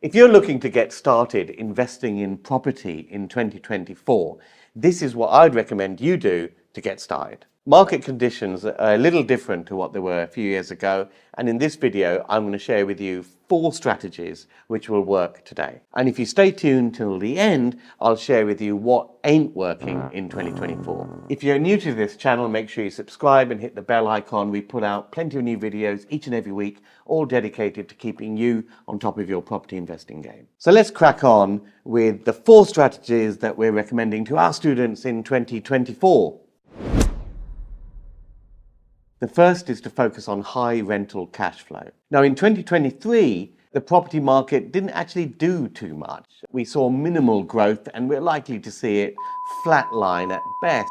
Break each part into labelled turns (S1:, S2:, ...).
S1: If you're looking to get started investing in property in 2024, this is what I'd recommend you do to get started. Market conditions are a little different to what they were a few years ago, and in this video I'm going to share with you 4 strategies which will work today. And if you stay tuned till the end, I'll share with you what ain't working in 2024. If you're new to this channel, make sure you subscribe and hit the bell icon. We put out plenty of new videos each and every week, all dedicated to keeping you on top of your property investing game. So let's crack on with the 4 strategies that we're recommending to our students in 2024. The first is to focus on high rental cash flow. Now in 2023, the property market didn't actually do too much. We saw minimal growth and we're likely to see it flatline at best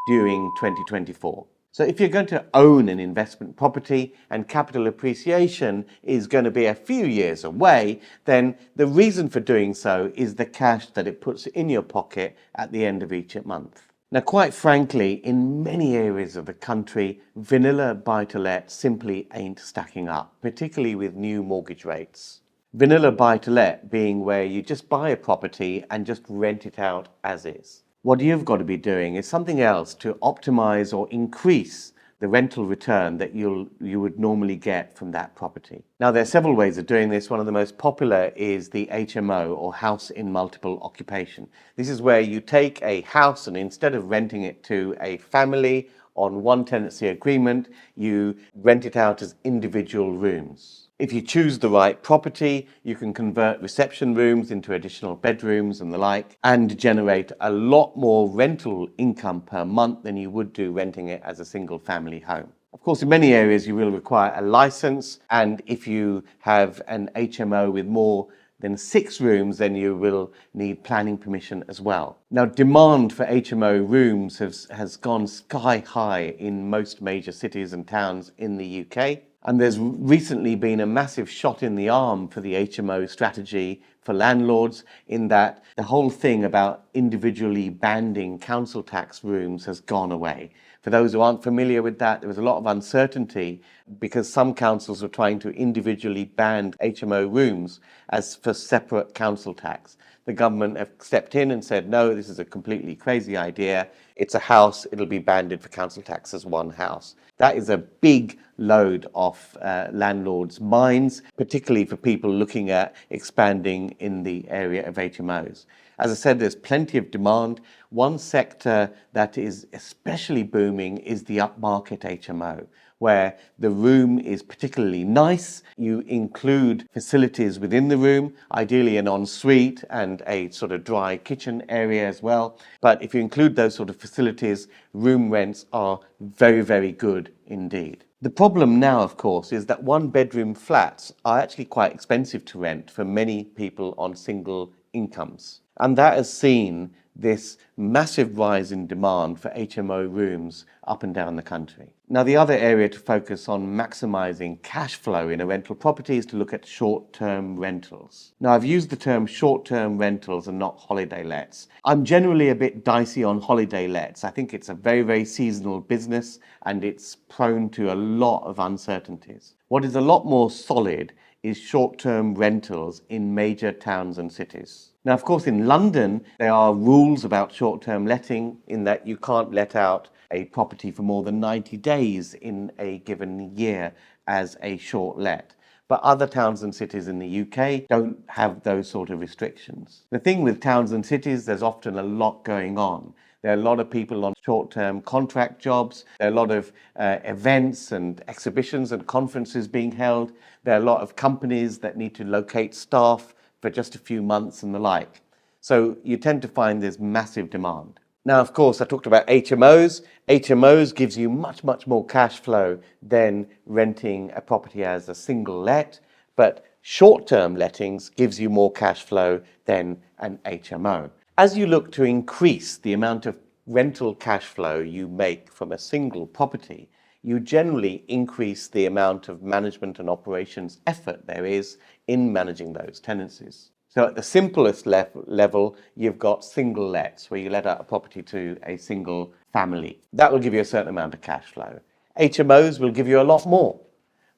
S1: during 2024. So if you're going to own an investment property and capital appreciation is going to be a few years away, then the reason for doing so is the cash that it puts in your pocket at the end of each month. Now, quite frankly, in many areas of the country, vanilla buy-to-let simply ain't stacking up, particularly with new mortgage rates. Vanilla buy-to-let being where you just buy a property and just rent it out as is. What you've got to be doing is something else to optimize or increase the rental return that you would normally get from that property. Now, there are several ways of doing this. One of the most popular is the HMO, or house in multiple occupation. This is where you take a house and instead of renting it to a family on one tenancy agreement, you rent it out as individual rooms. If you choose the right property, you can convert reception rooms into additional bedrooms and the like, and generate a lot more rental income per month than you would do renting it as a single family home. Of course, in many areas you will require a license, and if you have an HMO with more than 6 rooms, then you will need planning permission as well. Now, demand for HMO rooms has gone sky high in most major cities and towns in the UK. And there's recently been a massive shot in the arm for the HMO strategy for landlords, in that the whole thing about individually banding council tax rooms has gone away. For those who aren't familiar with that, there was a lot of uncertainty because some councils were trying to individually band HMO rooms as for separate council tax. The government have stepped in and said, no, this is a completely crazy idea. It's a house, it'll be banded for council tax as one house. That is a big load off landlords' minds, particularly for people looking at expanding in the area of HMOs. As I said, there's plenty of demand. One sector that is especially booming is the upmarket HMO, where the room is particularly nice. You include facilities within the room, ideally an ensuite and a sort of dry kitchen area as well. But if you include those sort of facilities, room rents are very, very good indeed. The problem now, of course, is that 1-bedroom flats are actually quite expensive to rent for many people on single incomes. And that has seen this massive rise in demand for HMO rooms up and down the country. Now, the other area to focus on maximizing cash flow in a rental property is to look at short-term rentals. Now, I've used the term short-term rentals and not holiday lets. I'm generally a bit dicey on holiday lets. I think it's a very, very seasonal business and it's prone to a lot of uncertainties. What is a lot more solid is short-term rentals in major towns and cities. Now, of course, in London, there are rules about short-term letting in that you can't let out a property for more than 90 days in a given year as a short let. But other towns and cities in the UK don't have those sort of restrictions. The thing with towns and cities, there's often a lot going on. There are a lot of people on short-term contract jobs. There are a lot of events and exhibitions and conferences being held. There are a lot of companies that need to locate staff for just a few months and the like. So you tend to find there's massive demand. Now, of course, I talked about HMOs. HMOs gives you much, much more cash flow than renting a property as a single let, but short-term lettings gives you more cash flow than an HMO. As you look to increase the amount of rental cash flow you make from a single property, you generally increase the amount of management and operations effort there is in managing those tenancies. So at the simplest level, you've got single lets, where you let out a property to a single family. That will give you a certain amount of cash flow. HMOs will give you a lot more.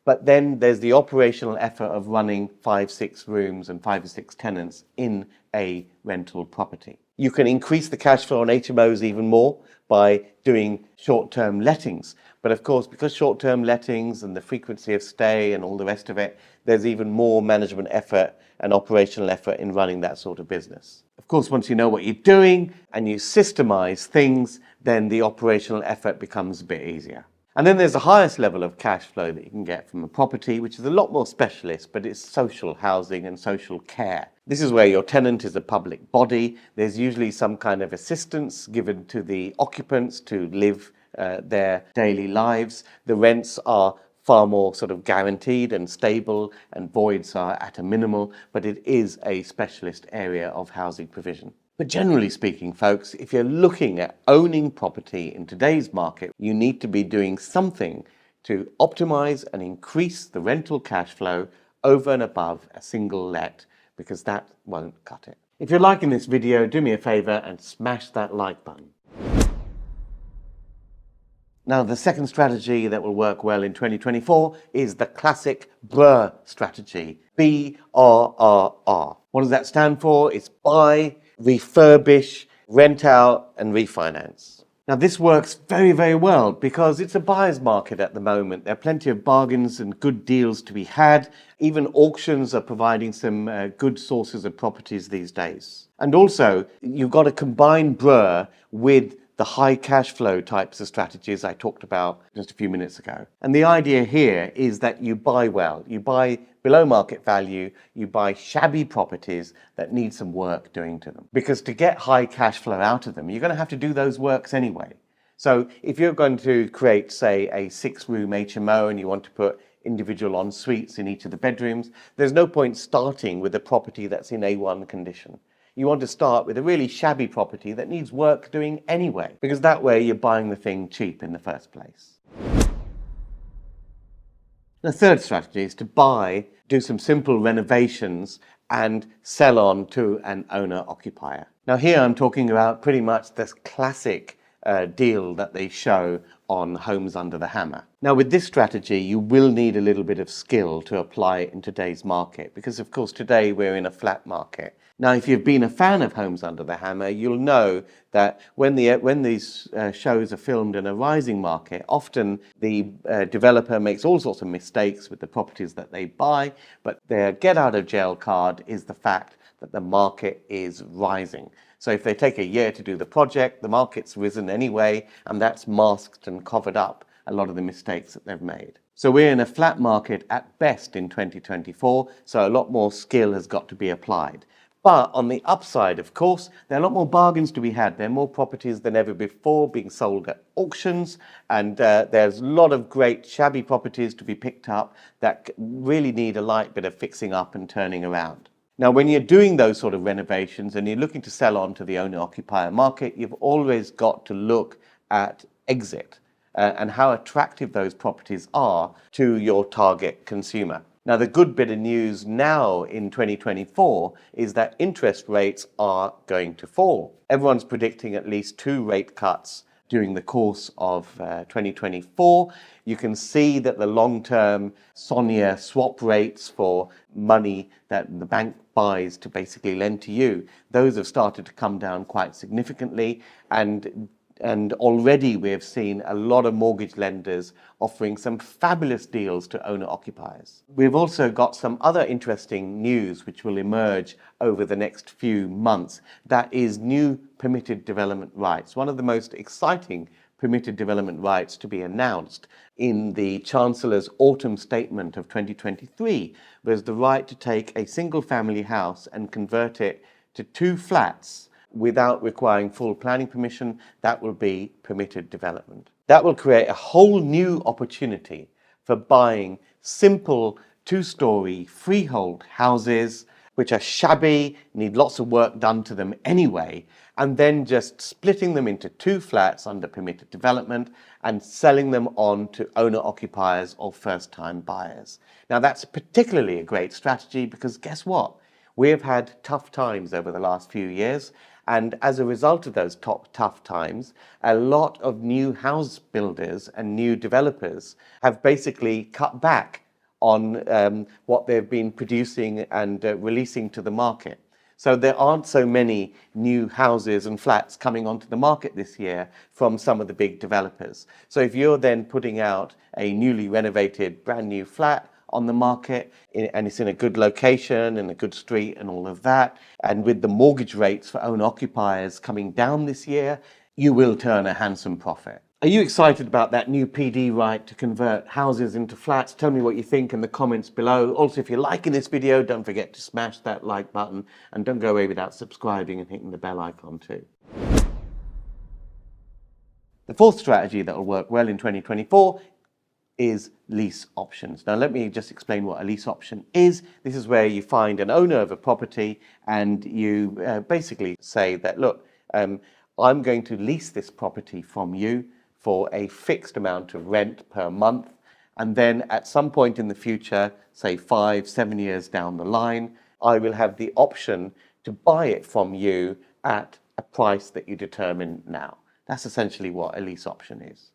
S1: But then there's the operational effort of running 5, 6 rooms and 5 or 6 tenants in a rental property. You can increase the cash flow on HMOs even more by doing short-term lettings. But of course, because short-term lettings and the frequency of stay and all the rest of it, there's even more management effort and operational effort in running that sort of business. Of course, once you know what you're doing and you systemize things, then the operational effort becomes a bit easier. And then there's the highest level of cash flow that you can get from a property, which is a lot more specialist, but it's social housing and social care. This is where your tenant is a public body. There's usually some kind of assistance given to the occupants to live their daily lives. The rents are far more sort of guaranteed and stable, and voids are at a minimal, but it is a specialist area of housing provision. But generally speaking, folks, if you're looking at owning property in today's market, you need to be doing something to optimize and increase the rental cash flow over and above a single let, because that won't cut it. If you're liking this video, do me a favor and smash that like button. Now, the second strategy that will work well in 2024 is the classic BRRRR strategy, BRRR. What does that stand for? It's buy, refurbish, rent out, and refinance. Now, this works very, very well because it's a buyer's market at the moment. There are plenty of bargains and good deals to be had. Even auctions are providing some good sources of properties these days. And also, you've got to combine BRRRR with the high cash flow types of strategies I talked about just a few minutes ago. And the idea here is that you buy well. You buy below market value, you buy shabby properties that need some work doing to them. Because to get high cash flow out of them, you're going to have to do those works anyway. So if you're going to create, say, a 6-room HMO and you want to put individual en suites in each of the bedrooms, there's no point starting with a property that's in A1 condition. You want to start with a really shabby property that needs work doing anyway, because that way you're buying the thing cheap in the first place. The third strategy is to buy, do some simple renovations, and sell on to an owner-occupier. Now here I'm talking about pretty much this classic deal that they show on Homes Under the Hammer. Now with this strategy, you will need a little bit of skill to apply it in today's market, because of course today we're in a flat market. Now, if you've been a fan of Homes Under the Hammer, you'll know that when these shows are filmed in a rising market, often the developer makes all sorts of mistakes with the properties that they buy, but their get-out-of-jail card is the fact that the market is rising. So if they take a year to do the project, the market's risen anyway, and that's masked and covered up a lot of the mistakes that they've made. So we're in a flat market at best in 2024, so a lot more skill has got to be applied. But on the upside, of course, there are a lot more bargains to be had. There are more properties than ever before being sold at auctions, and there's a lot of great shabby properties to be picked up that really need a light bit of fixing up and turning around. Now, when you're doing those sort of renovations and you're looking to sell on to the owner-occupier market, you've always got to look at exit and how attractive those properties are to your target consumer. Now, the good bit of news now in 2024 is that interest rates are going to fall. Everyone's predicting at least 2 rate cuts during the course of 2024. You can see that the long-term SONIA swap rates for money that the bank buys to basically lend to you, those have started to come down quite significantly, and already we have seen a lot of mortgage lenders offering some fabulous deals to owner-occupiers. We've also got some other interesting news which will emerge over the next few months. That is new permitted development rights. One of the most exciting permitted development rights to be announced in the Chancellor's autumn statement of 2023 was the right to take a single-family house and convert it to 2 flats without requiring full planning permission. That will be permitted development. That will create a whole new opportunity for buying simple 2-story freehold houses which are shabby, need lots of work done to them anyway, and then just splitting them into 2 flats under permitted development and selling them on to owner-occupiers or first-time buyers. Now that's particularly a great strategy because guess what? We have had tough times over the last few years, and as a result of those tough times, a lot of new house builders and new developers have basically cut back on what they've been producing and releasing to the market. So there aren't so many new houses and flats coming onto the market this year from some of the big developers. So if you're then putting out a newly renovated brand new flat on the market and it's in a good location and a good street and all of that, and with the mortgage rates for owner occupiers coming down this year, you will turn a handsome profit. Are you excited about that new PD right to convert houses into flats? Tell me what you think in the comments below. Also, if you're liking this video, don't forget to smash that like button and don't go away without subscribing and hitting the bell icon too. The fourth strategy that will work well in 2024 is lease options. Now, let me just explain what a lease option is. This is where you find an owner of a property and you basically say that, look, I'm going to lease this property from you for a fixed amount of rent per month. And then at some point in the future, say 5-7 years down the line, I will have the option to buy it from you at a price that you determine now. That's essentially what a lease option is.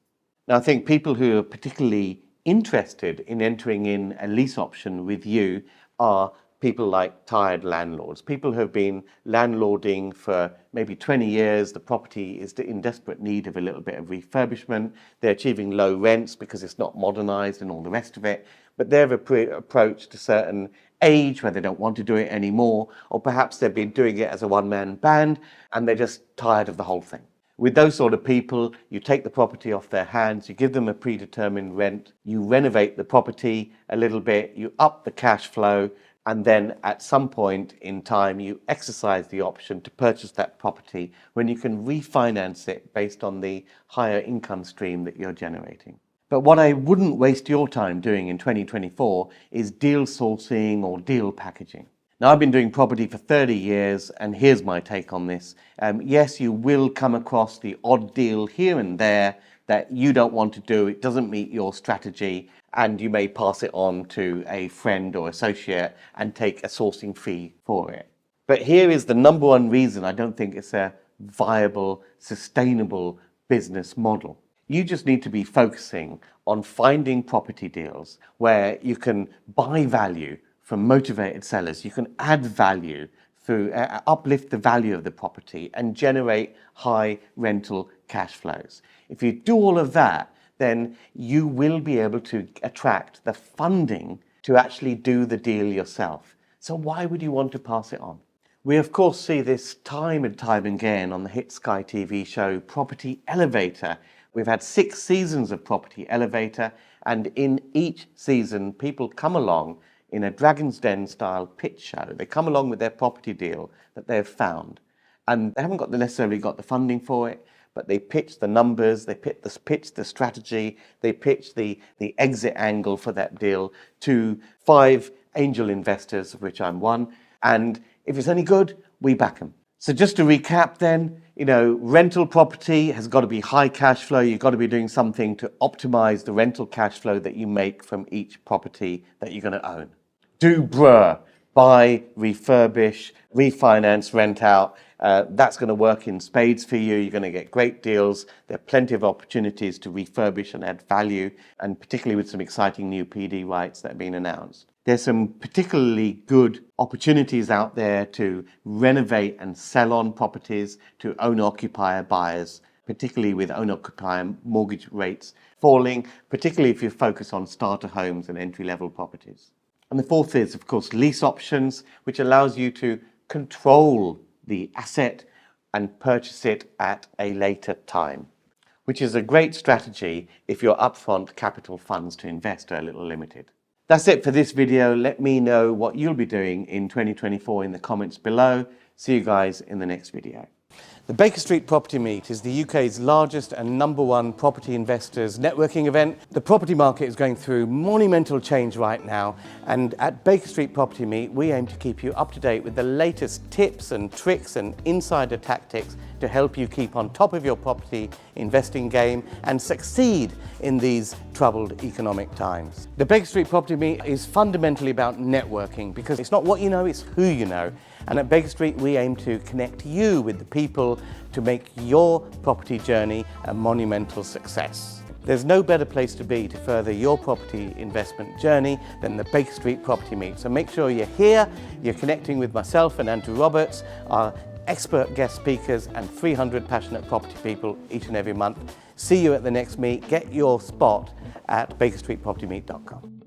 S1: Now, I think people who are particularly interested in entering in a lease option with you are people like tired landlords, people who have been landlording for maybe 20 years. The property is in desperate need of a little bit of refurbishment. They're achieving low rents because it's not modernized and all the rest of it. But they've approached a certain age where they don't want to do it anymore, or perhaps they've been doing it as a one-man band and they're just tired of the whole thing. With those sort of people, you take the property off their hands, you give them a predetermined rent, you renovate the property a little bit, you up the cash flow, and then at some point in time, you exercise the option to purchase that property when you can refinance it based on the higher income stream that you're generating. But what I wouldn't waste your time doing in 2024 is deal sourcing or deal packaging. Now, I've been doing property for 30 years, and here's my take on this. Yes, you will come across the odd deal here and there that you don't want to do, it doesn't meet your strategy, and you may pass it on to a friend or associate and take a sourcing fee for it. But here is the number one reason I don't think it's a viable, sustainable business model. You just need to be focusing on finding property deals where you can buy value from motivated sellers, you can add value through uplift the value of the property and generate high rental cash flows. If you do all of that, then you will be able to attract the funding to actually do the deal yourself. So why would you want to pass it on? We of course see this time and time again on the hit Sky TV show Property Elevator. We've had 6 seasons of Property Elevator, and in each season people come along in a Dragon's Den style pitch show. They come along with their property deal that they've found, and they haven't necessarily got the funding for it, but they pitch the numbers, they pitch the strategy, they pitch the exit angle for that deal to 5 angel investors, of which I'm one, and if it's any good, we back them. So just to recap then, rental property has got to be high cash flow. You've got to be doing something to optimize the rental cash flow that you make from each property that you're going to own. Do buy, refurbish, refinance, rent out. That's going to work in spades for you. You're going to get great deals. There are plenty of opportunities to refurbish and add value, and particularly with some exciting new PD rights that have been announced. There's some particularly good opportunities out there to renovate and sell on properties to owner-occupier buyers, particularly with owner-occupier mortgage rates falling, particularly if you focus on starter homes and entry-level properties. And the fourth is, of course, lease options, which allows you to control the asset and purchase it at a later time, which is a great strategy if your upfront capital funds to invest are a little limited. That's it for this video. Let me know what you'll be doing in 2024 in the comments below. See you guys in the next video. The Baker Street Property Meet is the UK's largest and #1 property investors networking event. The property market is going through monumental change right now, and at Baker Street Property Meet, we aim to keep you up to date with the latest tips and tricks and insider tactics to help you keep on top of your property investing game and succeed in these troubled economic times. The Baker Street Property Meet is fundamentally about networking, because it's not what you know, it's who you know. And at Baker Street, we aim to connect you with the people to make your property journey a monumental success. There's no better place to be to further your property investment journey than the Baker Street Property Meet. So make sure you're here, you're connecting with myself and Andrew Roberts, our expert guest speakers and 300 passionate property people each and every month. See you at the next meet. Get your spot at bakerstreetpropertymeet.com.